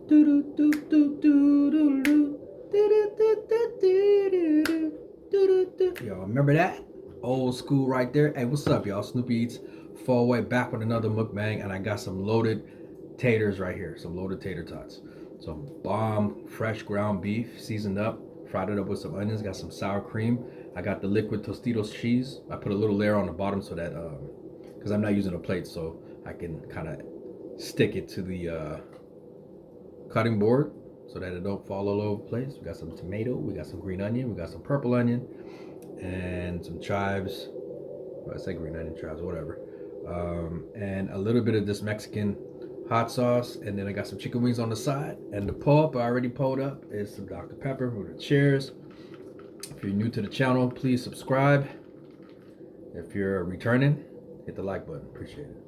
Y'all remember that? Old school right there. Hey, what's up, y'all? Snoopy Eats Fall Away back with another mukbang, and I got some loaded taters right here. Some loaded tater tots. Some bomb, fresh ground beef, seasoned up, fried it up with some onions, got some sour cream. I got the liquid Tostitos cheese. I put a little layer on the bottom so that, because I'm not using a plate, so I can kind of stick it to the cutting board so that it don't fall all over the place. We got some tomato, we got some green onion, we got some purple onion, and some chives. Well, I say green onion, chives, whatever. And a little bit of this Mexican hot sauce, and then I got some chicken wings on the side. And the pull-up I already pulled up is some Dr. Pepper with the cheers. If you're new to the channel, please subscribe. If you're returning, hit the like button. Appreciate it.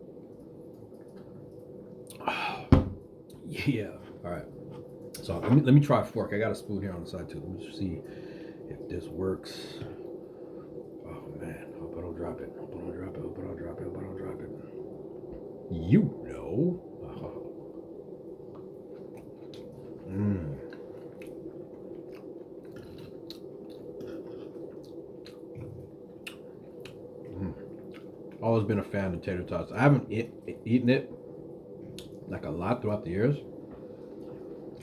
Oh, yeah. All right. So let me try a fork. I got a spoon here on the side too. Let me see if this works. Oh man, hope I don't drop it. Hope I don't drop it. Hope I don't drop it. Hope I don't drop it. You know. Mmm. Always been a fan of tater tots. I haven't eaten it like a lot throughout the years.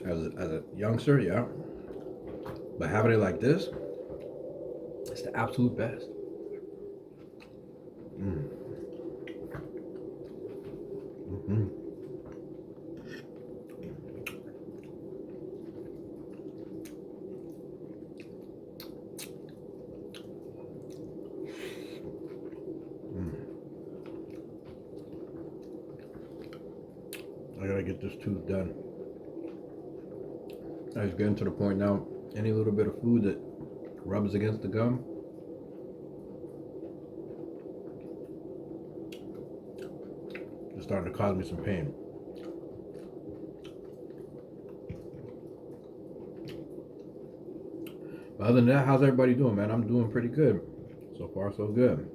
As a youngster, yeah. But having it like this, it's the absolute best. Mm. Mm-hmm. I gotta get this tooth done. I was getting to the point now, any little bit of food that rubs against the gum, it's starting to cause me some pain. But other than that, how's everybody doing, man? I'm doing pretty good. So far, so good.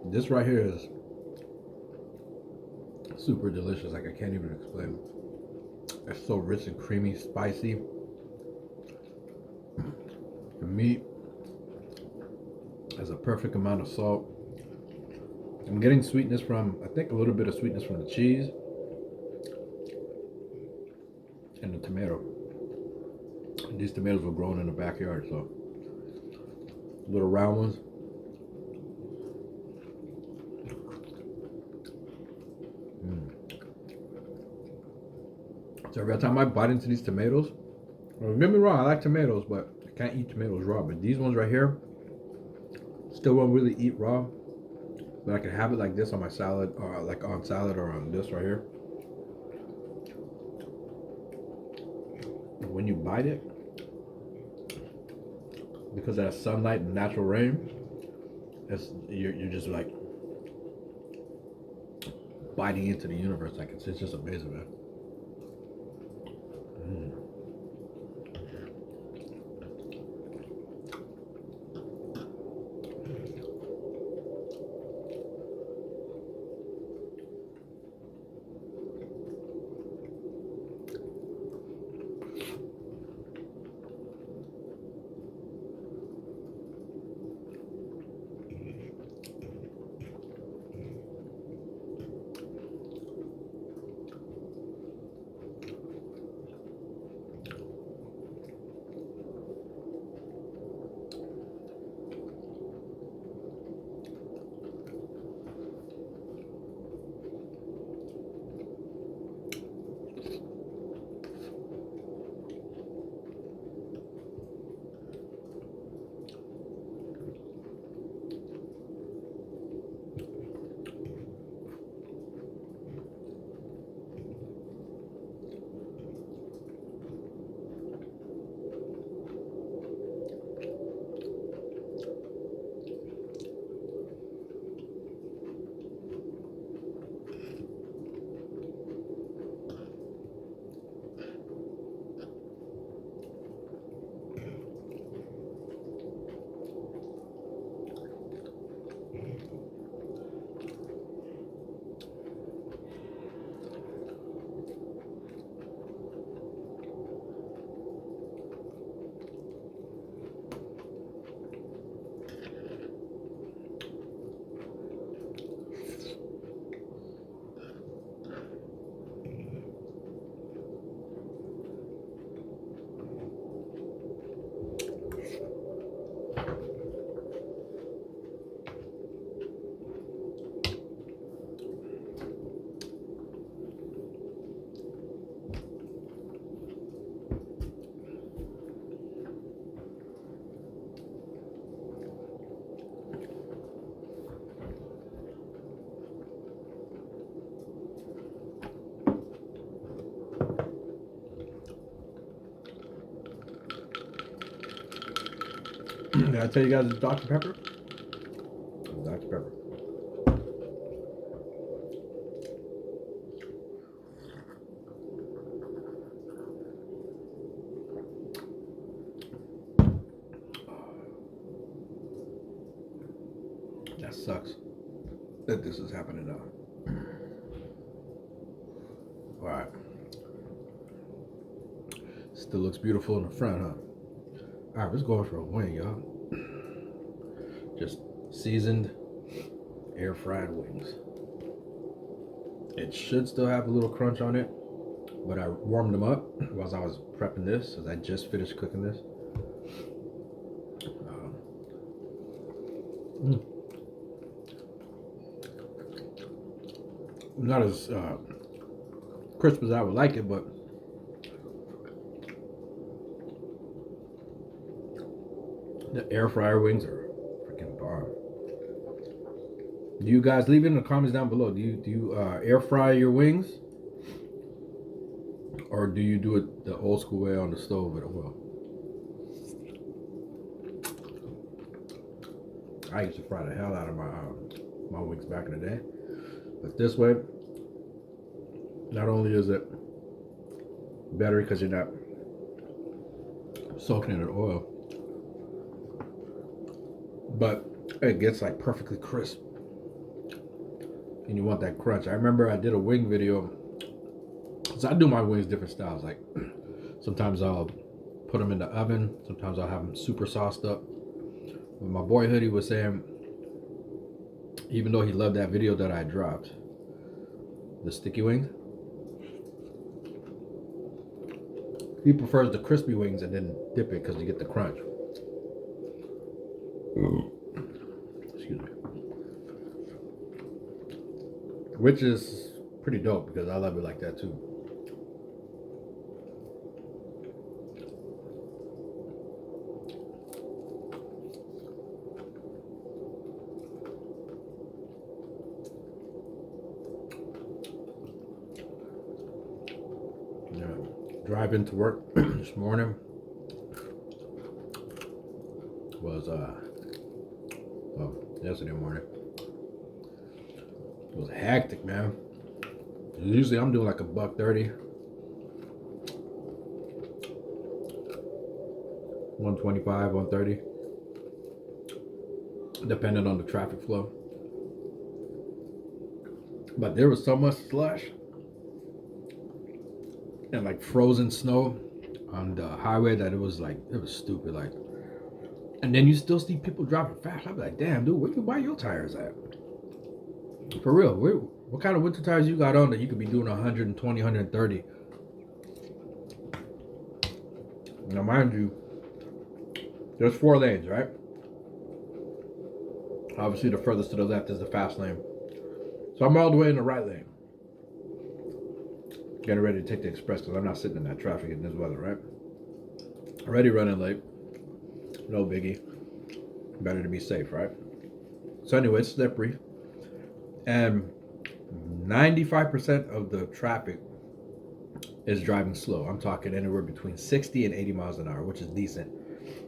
This right here is super delicious. Like, I can't even explain. It's so rich and creamy, spicy. The meat has a perfect amount of salt. I'm getting sweetness from, I think a little bit of sweetness from the cheese and the tomato. And these tomatoes were grown in the backyard, so little round ones. So every time I bite into these tomatoes, well, don't get me wrong, I like tomatoes, but I can't eat tomatoes raw. But these ones right here, still won't really eat raw. But I can have it like this on my salad, or like on salad, or on this right here. When you bite it, because of that sunlight and natural rain, you're just like biting into the universe. Like, it's just amazing, man. Did I tell you guys it's Dr. Pepper? Dr. Pepper. That sucks that this is happening now. All right. Still looks beautiful in the front, huh? All right, let's go for a wing, y'all. Just seasoned, air fried wings. It should still have a little crunch on it, but I warmed them up while I was prepping this, as I just finished cooking this. Not as crisp as I would like it, but the air fryer wings are freaking bomb. Do you guys leave it in the comments down below? Do you air fry your wings, or do you do it the old school way on the stove with oil? I used to fry the hell out of my wings back in the day, but this way, not only is it better because you're not soaking it in oil, but it gets like perfectly crisp, and you want that crunch. I remember I did a wing video, so I do my wings different styles. Like sometimes I'll put them in the oven, sometimes I'll have them super sauced up. But my boy Hoodie was saying, even though he loved that video that I dropped, the sticky wings, he prefers the crispy wings and then dip it because you get the crunch. Excuse me. Which is pretty dope because I love it like that too. Yeah. Drive into work this morning was yesterday morning. It was hectic, man. Usually I'm doing like $130, 125, 130, depending on the traffic flow. But there was so much slush and like frozen snow on the highway that it was stupid. Like, and then you still see people driving fast. I'm like, damn, dude, where you buy your tires at? For real, what kind of winter tires you got on that you could be doing 120, 130? Now, mind you, there's 4 lanes, right? Obviously, the furthest to the left is the fast lane. So I'm all the way in the right lane, getting ready to take the express because I'm not sitting in that traffic in this weather, right? Already running late. No biggie. Better to be safe, right? So anyway, it's slippery. And 95% of the traffic is driving slow. I'm talking anywhere between 60 and 80 miles an hour, which is decent.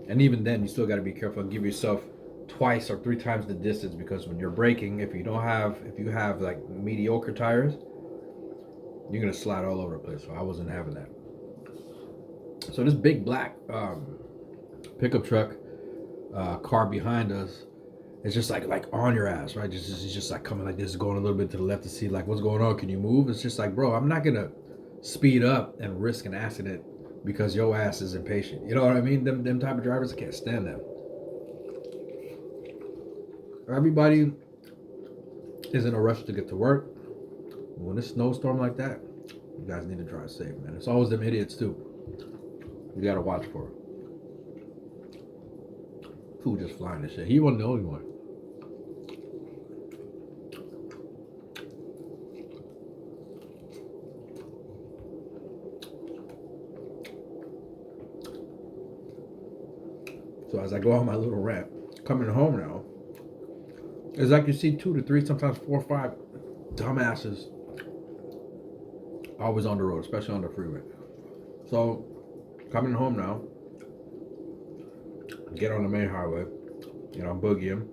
And even then, you still got to be careful and give yourself 2 or 3 times the distance, because when you're braking, if you have like mediocre tires, you're gonna slide all over the place. So I wasn't having that. So this big black pickup truck car behind us, it's just like on your ass, right? It's just like coming like this, going a little bit to the left to see like what's going on. Can you move? It's just like, bro, I'm not gonna speed up and risk an accident because your ass is impatient. You know what I mean? Them type of drivers, I can't stand them. Everybody is in a rush to get to work. When it's snowstorm like that, you guys need to drive safe, man. It's always them idiots too. You gotta watch for it. Food just flying and shit. He wasn't the only one. So as I go on my little rant, coming home now, it's like you see 2 to 3, sometimes 4 or 5 dumbasses always on the road, especially on the freeway. So coming home now, get on the main highway. and I'm boogieing.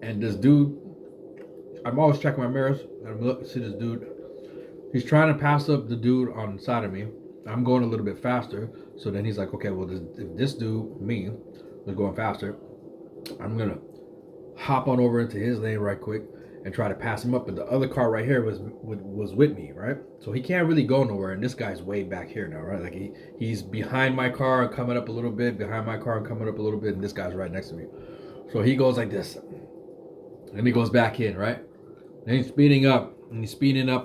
And this dude, I'm always checking my mirrors, and I'm looking, see this dude. He's trying to pass up the dude on the side of me. I'm going a little bit faster, so then he's like, okay, well, if this dude, me, was going faster, I'm gonna hop on over into his lane right quick and try to pass him up. But the other car right here was with me, right? So he can't really go nowhere. And this guy's way back here now, right? Like he's behind my car and coming up a little bit, behind my car and coming up a little bit, and this guy's right next to me. So he goes like this, and he goes back in, right? And he's speeding up, and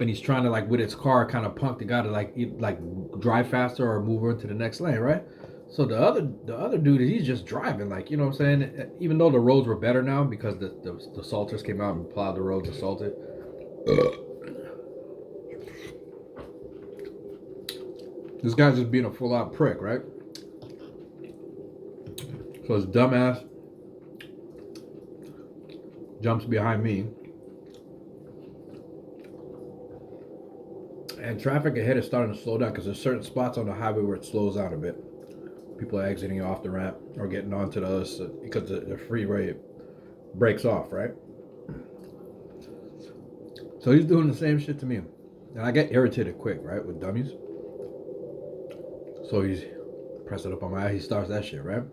he's trying to, like, with his car kind of punk the guy to like drive faster or move over to the next lane, right? So the other dude, he's just driving, like, you know what I'm saying? Even though the roads were better now because the salters came out and plowed the roads and salted. This guy's just being a full out prick, right? So his dumbass jumps behind me. And traffic ahead is starting to slow down because there's certain spots on the highway where it slows down a bit. People are exiting off the ramp or getting onto the other side because the freeway breaks off, right? So he's doing the same shit to me. And I get irritated quick, right, with dummies. So he's pressing up on my eye. He starts that shit, right?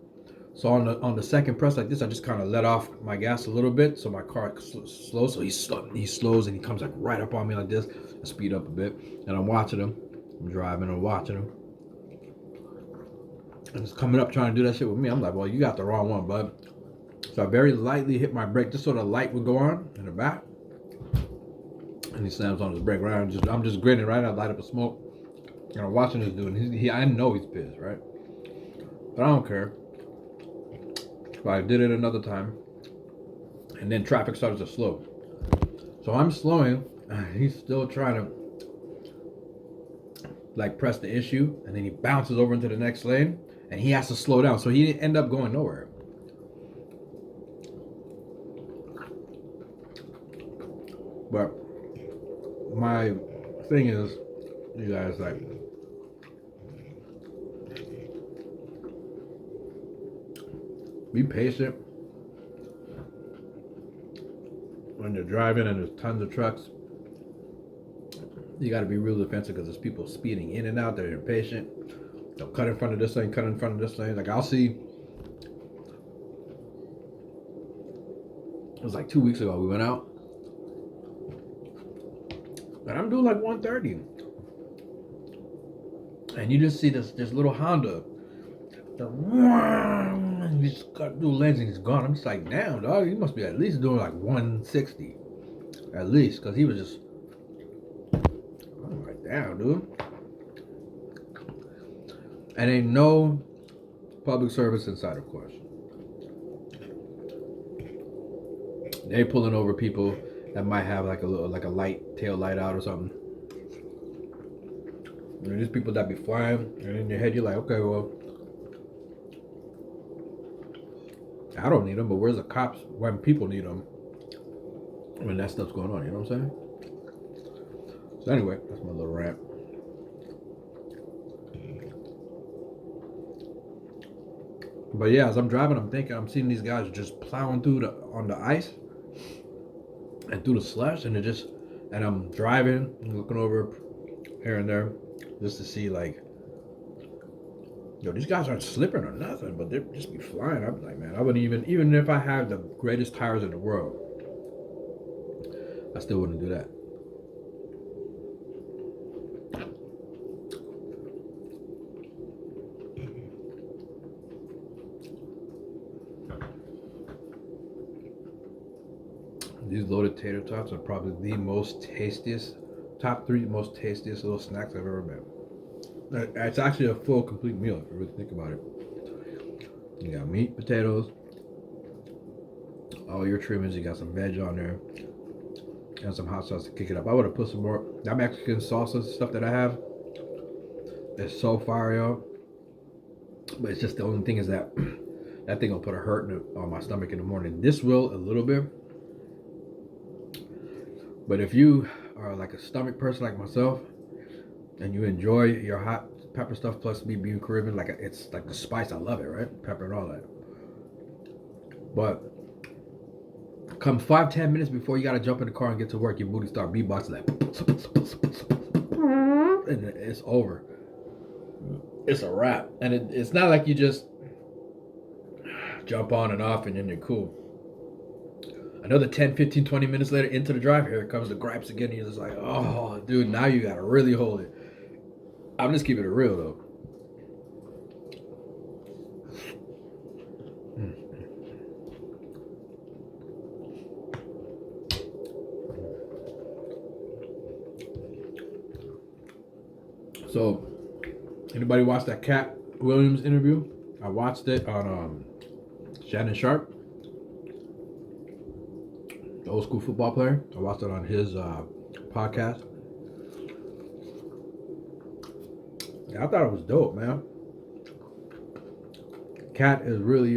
So on the second press like this, I just kind of let off my gas a little bit so my car slows. So he slows and he comes like right up on me like this. I speed up a bit and I'm watching him. I'm driving and watching him. And he's coming up trying to do that shit with me. I'm like, well, you got the wrong one, bud. So I very lightly hit my brake just so the light would go on in the back. And he slams on his brake, right? I'm just grinning, right? I light up a smoke. And I'm watching this dude. And I know he's pissed, right? But I don't care. So I did it another time. And then traffic started to slow. So I'm slowing. He's still trying to, like, press the issue. And then he bounces over into the next lane. And he has to slow down. So he didn't end up going nowhere. But my thing is, you guys, like, be patient when you're driving and there's tons of trucks. You got to be real defensive because there's people speeding in and out. They're impatient. They'll cut in front of this lane, cut in front of this lane. Like, I'll see. It was like 2 weeks ago. We went out. And I'm doing like 130. And you just see this little Honda. And he just cut through lanes and he's gone. I'm just like, damn, dog, he must be at least doing like 160. At least. Because he was just, I'm like, damn, dude. And ain't no public service inside, of course. They pulling over people that might have like a light tail light out or something. You know, there's people that be flying, and in your head you're like, okay, well, I don't need them, but where's the cops when people need them? When that stuff's going on, you know what I'm saying? So anyway, that's my little rant. But yeah, as I'm driving, I'm seeing these guys just plowing through on the ice and through the slush, and I'm driving, looking over here and there, just to see, like, yo, these guys aren't slipping or nothing, but they just be flying. I'd be like, man, I wouldn't even if I had the greatest tires in the world, I still wouldn't do that. These loaded tater tots are probably the top 3 most tastiest little snacks I've ever made. It's actually a full, complete meal if you really think about it. You got meat, potatoes, all your trimmings. You got some veg on there, and some hot sauce to kick it up. I would have put some more. That Mexican salsa stuff that I have is so fire, yo. But it's just the only thing is that that thing will put a hurt on my stomach in the morning. This will a little bit. But if you are like a stomach person like myself, and you enjoy your hot pepper stuff plus me being Caribbean, like it's like the spice. I love it, right? Pepper and all that. But come 5-10 minutes before you gotta jump in the car and get to work, your booty start beatboxing like, and it's over. It's a wrap, and it's not like you just jump on and off and then you're cool. Another 10, 15, 20 minutes later into the drive, here comes the gripes again. And you're just like, oh, dude, now you gotta really hold it. I'm just keeping it real though. So, anybody watch that Cat Williams interview? I watched it on Shannon Sharp, the old school football player. I watched it on his podcast. Yeah, I thought it was dope, man. Cat is really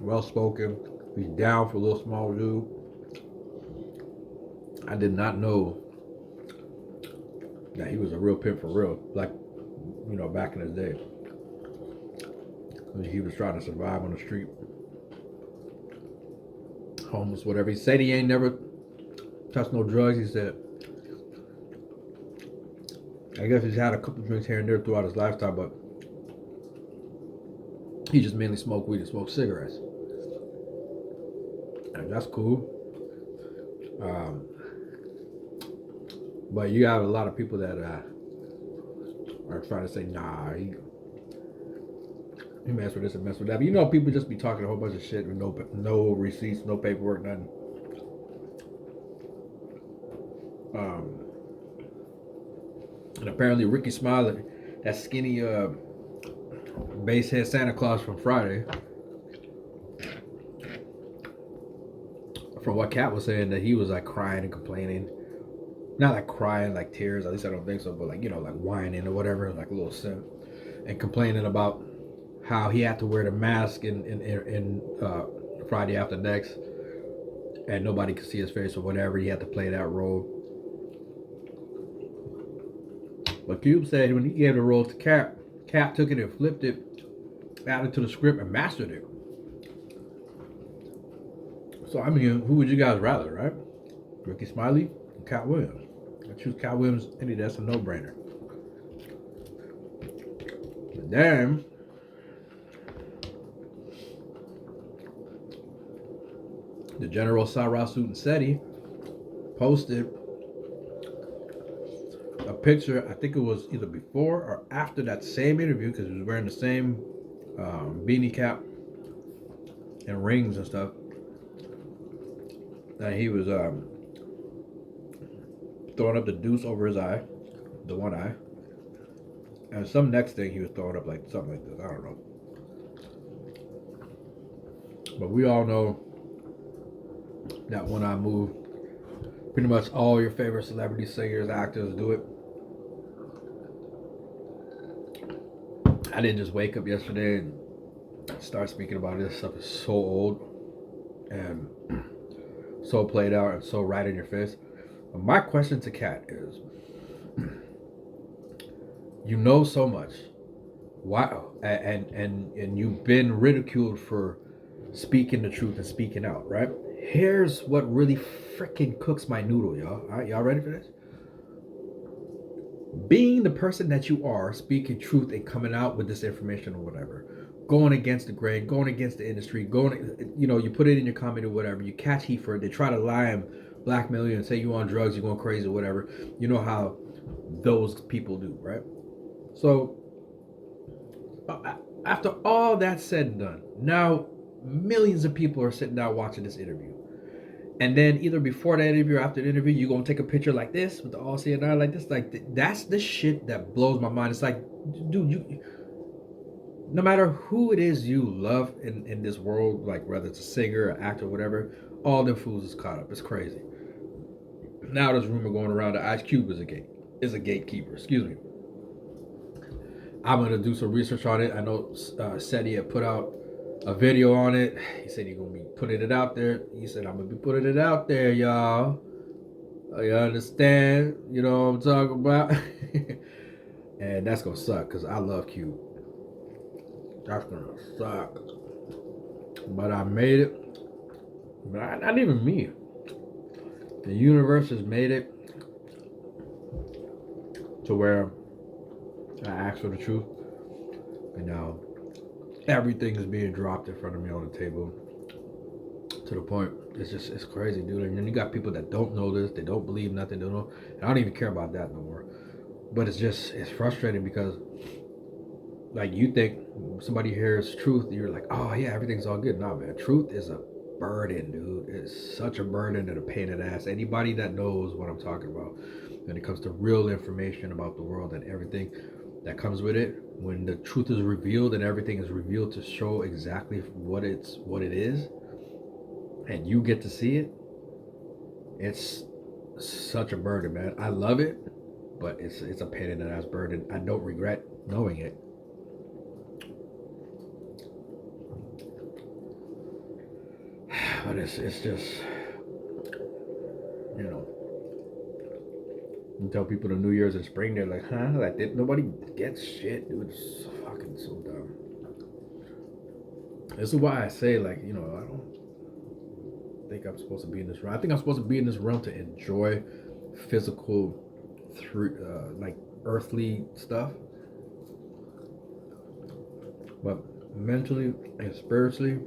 well spoken. He's down for a little small dude. I did not know that he was a real pimp for real. Like, you know, back in his day. He was trying to survive on the street. Homeless, whatever. He said he ain't never touched no drugs. He said, I guess he's had a couple drinks here and there throughout his lifetime, but he just mainly smoked weed and smoked cigarettes. And that's cool. But you have a lot of people that are trying to say, nah, he messed with this and messed with that. But you know, people just be talking a whole bunch of shit with no receipts, no paperwork, nothing. And apparently Ricky Smiley, that skinny basehead Santa Claus from Friday, from what Kat was saying, that he was like crying and complaining. Not like crying, like tears, at least I don't think so, but like, you know, like whining or whatever, like a little simp. And complaining about how he had to wear the mask in Friday After Next, and nobody could see his face or whatever. He had to play that role. But Cube said when he gave the role to Cap, Cap took it and flipped it, added to the script, and mastered it. So I mean, who would you guys rather, right? Ricky Smiley or Cat Williams? I choose Cat Williams any day. That's a no-brainer. But then the General Sarasu Nseti posted a picture. I think it was either before or after that same interview, because he was wearing the same beanie cap and rings and stuff. And he was throwing up the deuce over his eye, the one eye. And some next thing he was throwing up like something like this. I don't know. But we all know that one eye move. Pretty much all your favorite celebrities, singers, actors do it. I didn't just wake up yesterday and start speaking about it. This stuff is so old and so played out and so right in your face. But my question to Kat is, you know so much, why? And you've been ridiculed for speaking the truth and speaking out, right? Here's what really freaking cooks my noodle, y'all. All right, y'all ready for this? Being the person that you are, speaking truth and coming out with this information or whatever, going against the grain, going against the industry, you put it in your comment or whatever, you catch heat for it, they try to lie and blackmail you and say you on drugs, you're going crazy or whatever. You know how those people do, right? So after all that's said and done, now millions of people are sitting down watching this interview. And then either before that interview or after the interview, you're going to take a picture like this with the all seeing eye like this. Like, that's the shit that blows my mind. It's like, dude, no matter who it is you love in this world, like whether it's a singer, an actor, whatever, all them fools is caught up. It's crazy. Now there's rumor going around that Ice Cube is a gatekeeper. Excuse me. I'm going to do some research on it. I know Seti had put out a video on it. He said he's gonna be putting it out there. He said, I'm gonna be putting it out there, y'all. You understand? You know what I'm talking about? And that's gonna suck because I love Cube. That's gonna suck. But I made it. But not even me. The universe has made it to where I asked for the truth, and now everything is being dropped in front of me on the table. To the point, it's crazy, dude. And then you got people that don't know this, they don't believe nothing, they don't know. And I don't even care about that no more. But it's frustrating because, like, you think somebody hears truth, you're like, oh yeah, everything's all good. Nah, man, truth is a burden, dude. It's such a burden and a pain in the ass. Anybody that knows what I'm talking about when it comes to real information about the world and everything that comes with it, when the truth is revealed and everything is revealed to show exactly what it is, and you get to see it, it's such a burden, man. I love it, but it's a pain in the ass burden. I don't regret knowing it. But it's just, you know, you tell people the New Year's and spring, they're like, huh? Like, nobody gets shit, dude. It's fucking so dumb. This is why I say, like, you know, I don't think I'm supposed to be in this realm. I think I'm supposed to be in this realm to enjoy physical, like, earthly stuff. But mentally and spiritually,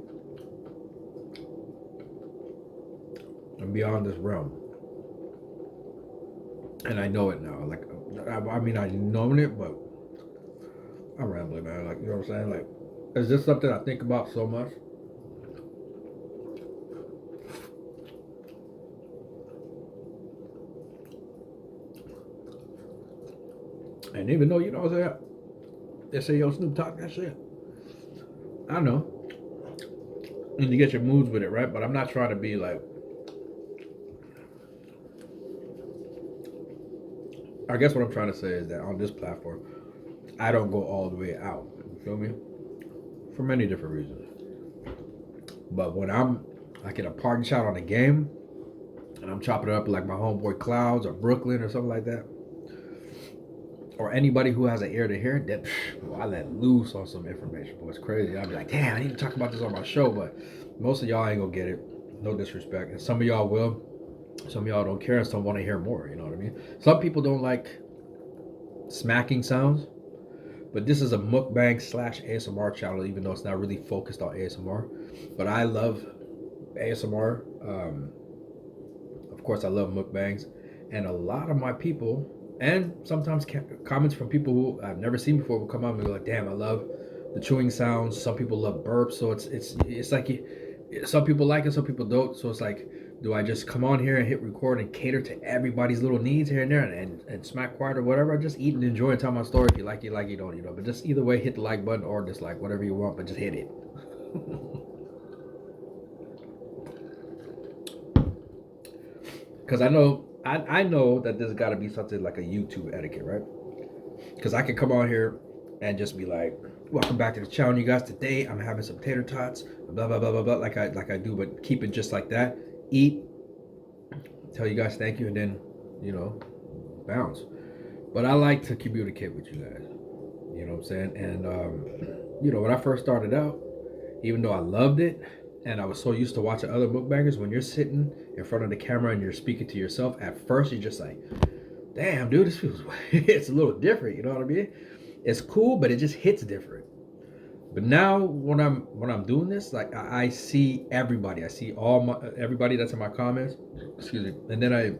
I'm beyond this realm. And I know it now. Like, I mean, I known it, but I'm rambling, man. Like, you know what I'm saying? Like, it's just something I think about so much. And even though, you know what I'm saying, they say, yo, Snoop, talk that shit. I know. And you get your moods with it, right? But I'm not trying to be like, I guess what I'm trying to say is that on this platform, I don't go all the way out. You feel me? For many different reasons. But when I'm like in a party shot on a game, and I'm chopping it up like my homeboy Clouds or Brooklyn or something like that, or anybody who has an ear to hear, that I let loose on some information. But it's crazy. I'll be like, damn, I need to talk about this on my show. But most of y'all ain't gonna get it. No disrespect. And some of y'all will. Some of y'all don't care, and some want to hear more. You know what I mean? Some people don't like smacking sounds, but this is a mukbang slash ASMR channel, even though it's not really focused on ASMR. But I love ASMR. Of course, I love mukbangs, and a lot of my people, and sometimes comments from people who I've never seen before, will come out and be like, "Damn, I love the chewing sounds." Some people love burps, so it's like some people like it, some people don't. So it's like, do I just come on here and hit record and cater to everybody's little needs here and there, and smack quiet or whatever? I just eat and enjoy and tell my story. If you like, you like, you don't, you know. But just either way, hit the like button or dislike, whatever you want, but just hit it. Because I know that there's got to be something like a YouTube etiquette, right? Because I can come on here and just be like, welcome back to the channel, you guys. Today I'm having some tater tots, blah blah blah blah blah, like I do, but keep it just like that. Eat, tell you guys thank you, and then, you know, bounce. But I like to communicate with you guys, you know what I'm saying? And you know, when I first started out, even though I loved it and I was so used to watching other mukbangers, when you're sitting in front of the camera and you're speaking to yourself, at first you're just like, damn, dude, this feels it's a little different, you know what I mean? It's cool, but it just hits different. But now when I'm doing this, like, I see everybody. I see everybody that's in my comments. Excuse me. And then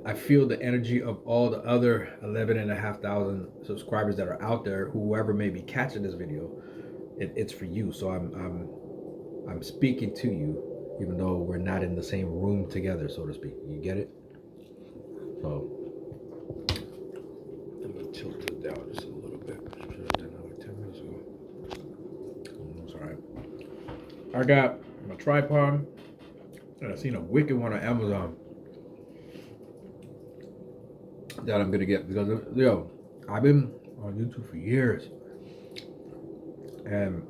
I feel the energy of all the other 11,500 subscribers that are out there. Whoever may be catching this video, it's for you. So I'm speaking to you, even though we're not in the same room together, so to speak. You get it? So let me tilt it down just a little bit. Should have done that like 10 minutes ago. It's all right. I got my tripod, and I seen a wicked one on Amazon that I'm gonna get because, yo, I've been on YouTube for years, and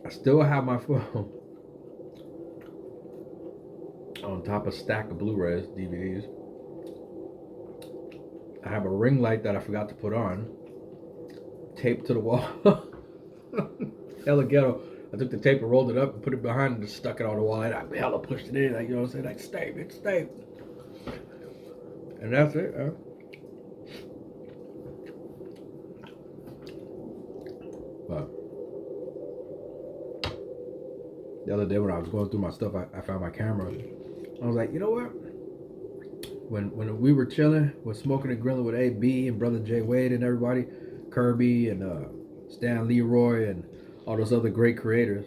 I still have my phone on top of a stack of Blu-rays, DVDs. I have a ring light that I forgot to put on, taped to the wall. Hella ghetto. I took the tape and rolled it up and put it behind and just stuck it on the wall. And I hella pushed it in, like, you know what I'm saying? Like, stay, bitch, stay. And that's it. But the other day when I was going through my stuff, I found my camera. I was like, you know what? When we were chilling, was smoking and grilling with AB and Brother Jay Wade and everybody, Kirby and Stan Leroy and all those other great creators,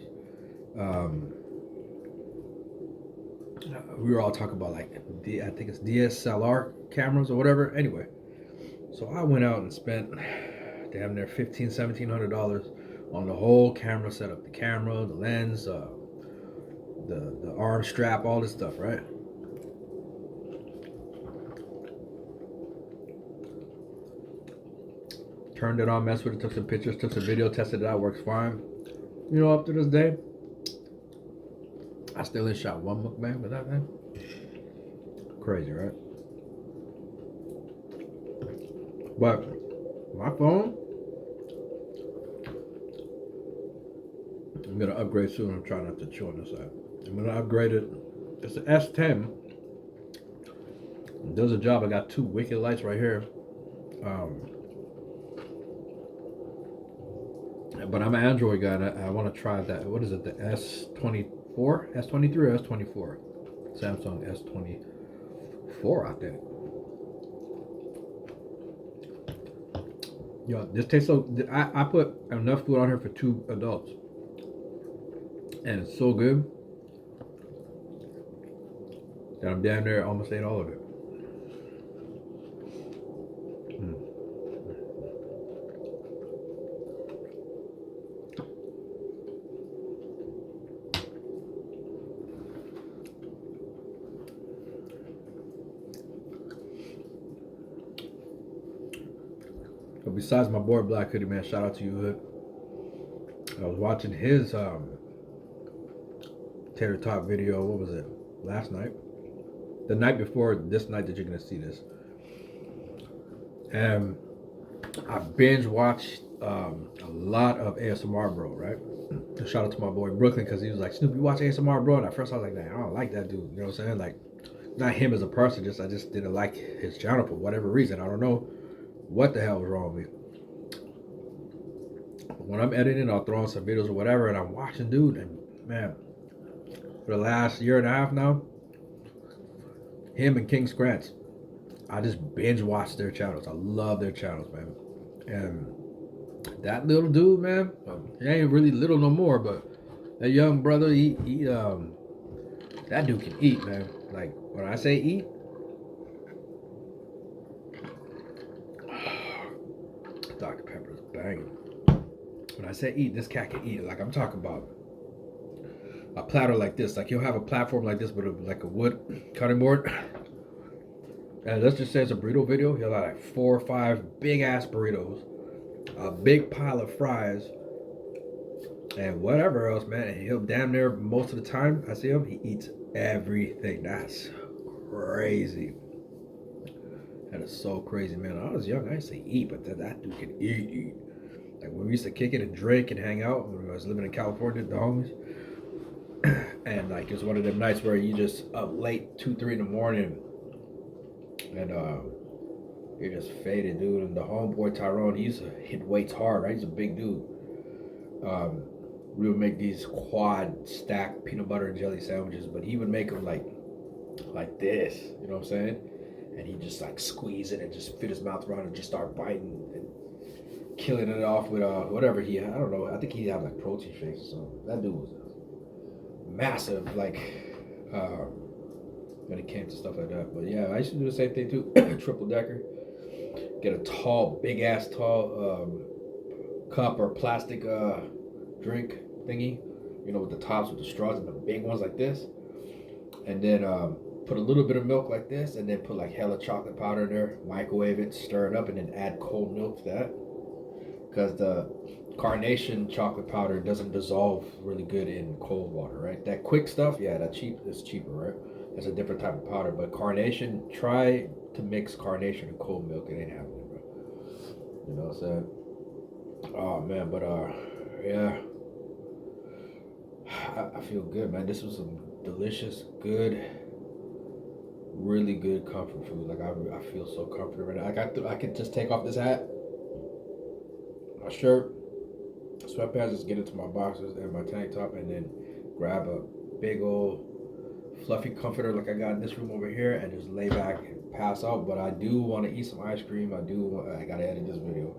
we were all talking about like I think it's DSLR cameras or whatever. Anyway, so I went out and spent damn near $1,700 on the whole camera setup, the camera, the lens, the arm strap, all this stuff, right? Turned it on, messed with it, took some pictures, took some video, tested it out, works fine. You know, up to this day, I still ain't shot one mukbang with that thing. Crazy, right? But my phone, I'm gonna upgrade soon. I'm trying not to chew on this side. I'm gonna upgrade it. It's an S10. It does a job. I got two wicked lights right here. But I'm an Android guy, and I want to try that. What is it? The S24, S23 or S24? Samsung S24, I think. Yo, this tastes so. I put enough food on here for 2 adults, and it's so good that I'm damn near almost ate all of it. But besides my boy Black Hoodie, man, shout out to you, Hood. I was watching his Tater Tot video. What was it? Last night, the night before this night that you're gonna see this, and I binge watched a lot of ASMR Bro, right? And shout out to my boy Brooklyn, because he was like, Snoop, you watch ASMR Bro? And at first I was like, man, I don't like that dude. You know what I'm saying? Like, not him as a person, I just didn't like his channel for whatever reason. I don't know what the hell was wrong with me. When I'm editing, I'll throw on some videos or whatever, and I'm watching, dude, and man, for the last year and a half now, him and King Scrants, I just binge watch their channels. I love their channels, man. And that little dude, man, he ain't really little no more, but that young brother, he that dude can eat, man. Like, when I say eat, Dr. Pepper is banging. When I say eat, this cat can eat. Like, I'm talking about a platter like this. Like, he'll have a platform like this, but like a wood cutting board. And let's just say it's a burrito video. He'll have like 4 or 5 big ass burritos, a big pile of fries, and whatever else, man. And he'll damn near most of the time I see him, he eats everything. That's crazy. That is so crazy, man. When I was young, I used to eat, but that dude can eat. Like, when we used to kick it and drink and hang out when I was living in California with the homies. And like, it was one of them nights where you just up late, 2, 3 in the morning, and you're just faded, dude. And the homeboy Tyrone, he used to hit weights hard, right? He's a big dude. We would make these quad stacked peanut butter and jelly sandwiches, but he would make them like this, you know what I'm saying? And he'd just like squeeze it and just fit his mouth around and just start biting and killing it off with whatever he had. I don't know. I think he had like protein shakes or something. That dude was massive, like when it came to stuff like that. But yeah, I used to do the same thing too. Triple decker. Get a tall, big ass tall cup or plastic drink thingy, you know, with the tops with the straws and the big ones like this. And then put a little bit of milk like this, and then put like hella chocolate powder in there, microwave it, stir it up, and then add cold milk to that. Because the Carnation chocolate powder doesn't dissolve really good in cold water, right? That quick stuff, yeah, that is cheaper, right? That's a different type of powder. But Carnation, try to mix carnation and cold milk. It ain't happening, bro. You know what I'm saying? Oh man, but yeah, I feel good, man. This was some delicious, good, really good comfort food. Like I feel so comforted right now. I could just take off this hat, my shirt, sweatpants, just get into my boxers and my tank top, and then grab a big old fluffy comforter like I got in this room over here, and just lay back and pass out. But I do want to eat some ice cream. I gotta edit this video,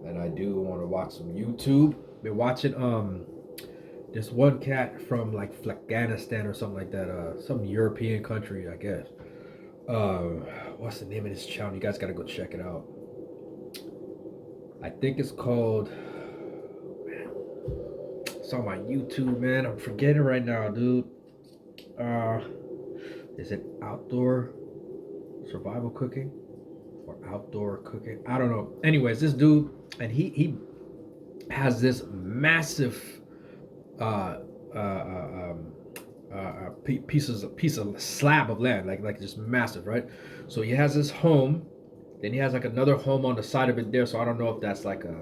and I do want to watch some YouTube. Been watching this one cat from like Afghanistan or something like that, some European country, I guess. What's the name of this channel? You guys gotta go check it out. I think it's called, man, it's on my YouTube, man. I'm forgetting right now, dude. Is it outdoor survival cooking or outdoor cooking? I don't know. Anyways, this dude, and he has this massive piece of slab of land, like just massive, right? So he has this home, then he has like another home on the side of it there. So I don't know if that's like a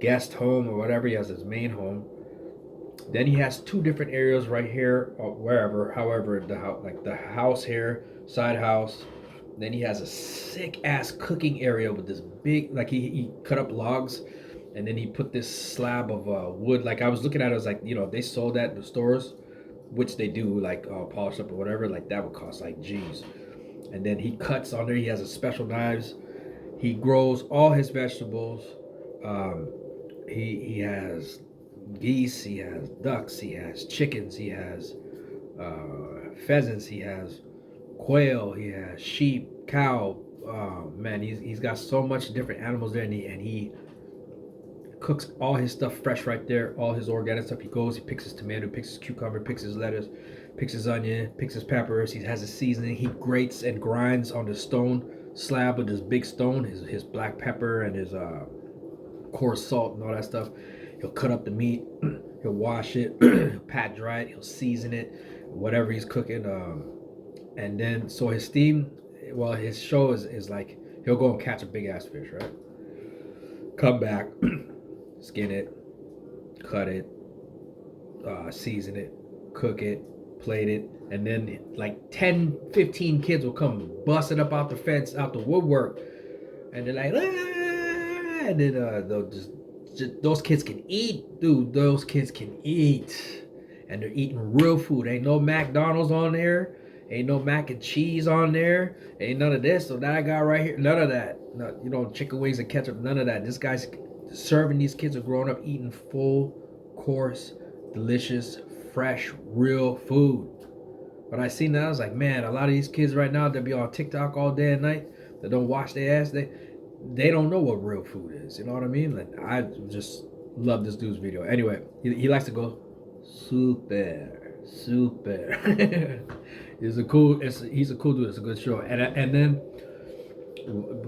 guest home or whatever. He has his main home. Then he has two different areas right here or wherever, however, the house here, side house. Then he has a sick ass cooking area with this big, like he cut up logs, and then he put this slab of wood. Like I was looking at it, I was like, you know, if they sold that in the stores, which they do, like polish up or whatever, like that would cost like G's. And then he cuts on there. He has a special knives. He grows all his vegetables. He has geese. He has ducks. He has chickens. He has pheasants. He has quail. He has sheep, cow. Man, he's got so much different animals there, and he cooks all his stuff fresh right there, all his organic stuff. He goes, he picks his tomato, picks his cucumber, picks his lettuce, picks his onion, picks his peppers. He has his seasoning. He grates and grinds on the stone slab with this big stone, his black pepper and his coarse salt and all that stuff. He'll cut up the meat, he'll wash it, he'll pat dry it, he'll season it, whatever he's cooking. And then, so his his show is like, he'll go and catch a big ass fish, right? Come back, skin it, cut it, season it, cook it, plate it, and then like 10, 15 kids will come busting up out the fence, out the woodwork, and they're like, ah! And then they'll just those kids can eat, dude. Those kids can eat, and they're eating real food. Ain't no McDonald's on there. Ain't no mac and cheese on there. Ain't none of this. So that guy right here, none of that. No, you know, chicken wings and ketchup, none of that. This guy's serving these kids who are growing up eating full course, delicious, fresh, real food. But I seen that, I was like, man, a lot of these kids right now that be on TikTok all day and night, that don't wash their ass, they don't know what real food is. You know what I mean? Like, I just love this dude's video. Anyway, he likes to go super. He's a cool dude. It's a good show. And then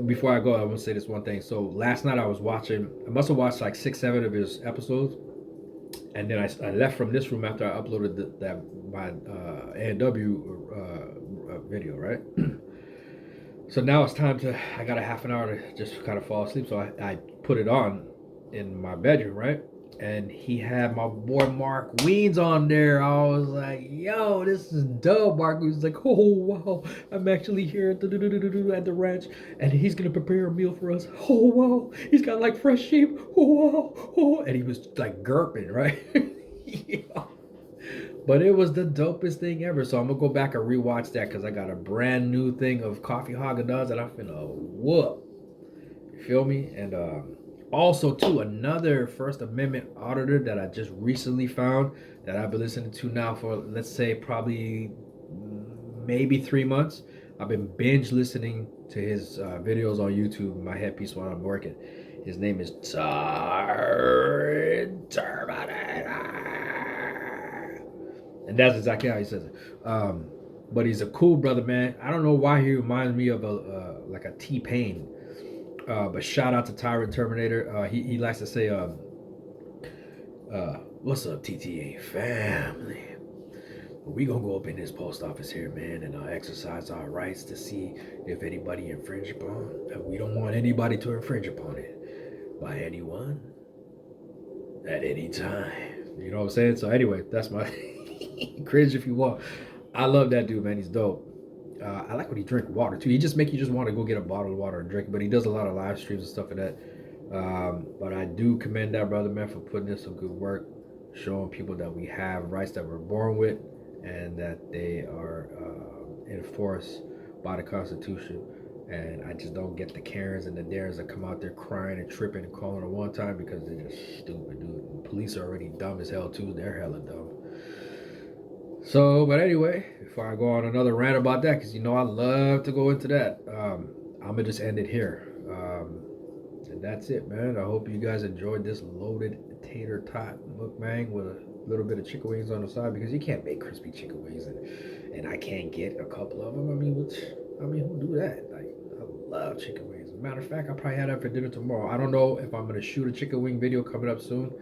before I go, I want to say this one thing. So last night I must have watched like 6-7 of his episodes, and then I left from this room after I uploaded my A&W video, right? So now it's time I got a half an hour to just kind of fall asleep. So I put it on in my bedroom, right? And he had my boy Mark Weens on there. I was like, yo, this is dope. Mark was like, oh, wow, I'm actually here at the ranch, and he's going to prepare a meal for us. Oh, wow, he's got like fresh sheep. Oh, wow, oh. And he was like gurping, right? Yeah. But it was the dopest thing ever. So I'm going to go back and rewatch that because I got a brand new thing of coffee Haagen-Dazs that I'm finna whoop. You feel me? And also, too, another First Amendment auditor that I just recently found that I've been listening to now for, let's say, probably maybe 3 months. I've been binge listening to his videos on YouTube in my headpiece while I'm working. His name is Terminator. And that's exactly how he says it. But he's a cool brother, man. I don't know why he reminds me of like a T-Pain. But shout out to Tyrant Terminator. He likes to say, what's up, TTA family? But we gonna go up in this post office here, man, and exercise our rights to see if anybody infringe upon. And we don't want anybody to infringe upon it by anyone at any time. You know what I'm saying? So anyway, that's my cringe if you want. I love that dude, man. He's dope. I like when he drink water too. He just make you just want to go get a bottle of water and drink. But he does a lot of live streams and stuff like that. But I do commend that brother, man, for putting in some good work, showing people that we have rights that we're born with, and that they are enforced by the Constitution. And I just don't get the Karens and the dares that come out there crying and tripping and calling at one time because they're just stupid, dude. The police are already dumb as hell too. They're hella dumb. So, but anyway, before I go on another rant about that, because you know I love to go into that, I'm gonna just end it here. And that's it, man. I hope you guys enjoyed this loaded tater tot mukbang with a little bit of chicken wings on the side, because you can't make crispy chicken wings and I can't get a couple of them. I mean, who do that? Like, I love chicken wings. As a matter of fact, I'll probably have that for dinner tomorrow. I don't know if I'm gonna shoot a chicken wing video coming up soon.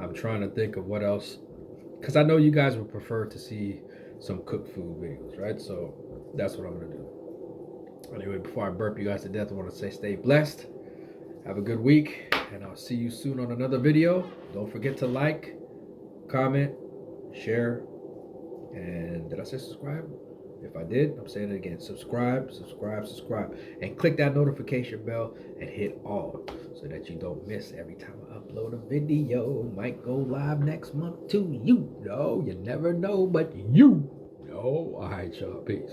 I'm trying to think of what else, because I know you guys would prefer to see some cooked food videos, right? So that's what I'm gonna do. Anyway, before I burp you guys to death, I want to say stay blessed. Have a good week, and I'll see you soon on another video. Don't forget to like, comment, share, and did I say subscribe? If I did, I'm saying it again. Subscribe, subscribe, subscribe. And click that notification bell and hit all so that you don't miss every time I upload a video. Might go live next month too. You know, you never know, but you know. All right, y'all. Peace.